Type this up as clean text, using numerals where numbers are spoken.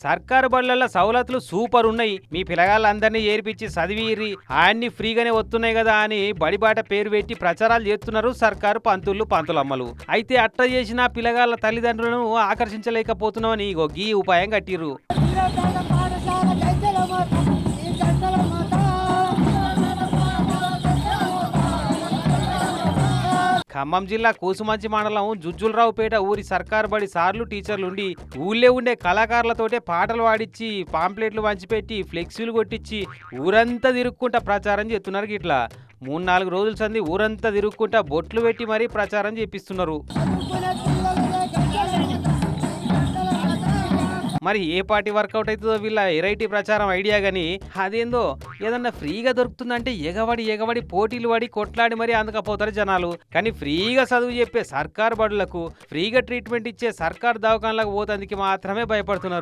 సర్కారు బడులలో సౌలతులు సూపర్ ఉన్నాయి, మీ పిల్లగాళ్ళందరినీ ఏర్పించి చదివిర్రి, అన్ని ఫ్రీగానే వస్తున్నాయి కదా అని బడిబాట పేరు పెట్టి ప్రచారాలు చేస్తున్నారు సర్కారు పంతులమ్మలు. అయితే అట్ట చేసిన పిల్లగాళ్ళ తల్లిదండ్రులను ఆకర్షించలేకపోతున్నామని ఇగో గీ ఉపాయం కట్టిర్రు. ఖమ్మం జిల్లా కూసుమంచి మండలం జుజ్జులరావుపేట ఊరి సర్కారు బడి సార్లు టీచర్లుండి ఊళ్ళో ఉండే కళాకారులతోటే పాటలు పాడించి పాంప్లెట్లు పంచిపెట్టి ఫ్లెక్సీలు కొట్టించి ఊరంతా తిరుక్కుంటా ప్రచారం చేస్తున్నారు. గిట్లా 3-4 రోజుల సంది ఊరంతా తిరుక్కుంటా బొట్లు పెట్టి మరీ ప్రచారం చేపిస్తున్నారు. మరి ఏ పార్టీ వర్కౌట్ అవుతుందో వీళ్ళ వెరైటీ ప్రచారం ఐడియా గానీ అదేందో ఏదన్నా ఫ్రీగా దొరుకుతుందంటే ఎగబడి పోటీలు పడి కొట్లాడి మరీ అందకపోతారు జనాలు. కానీ ఫ్రీగా చదువు చెప్పే సర్కారు బడులకు, ఫ్రీగా ట్రీట్మెంట్ ఇచ్చే సర్కారు దవాఖానలకు పోతందుకు మాత్రమే భయపడుతున్నారు.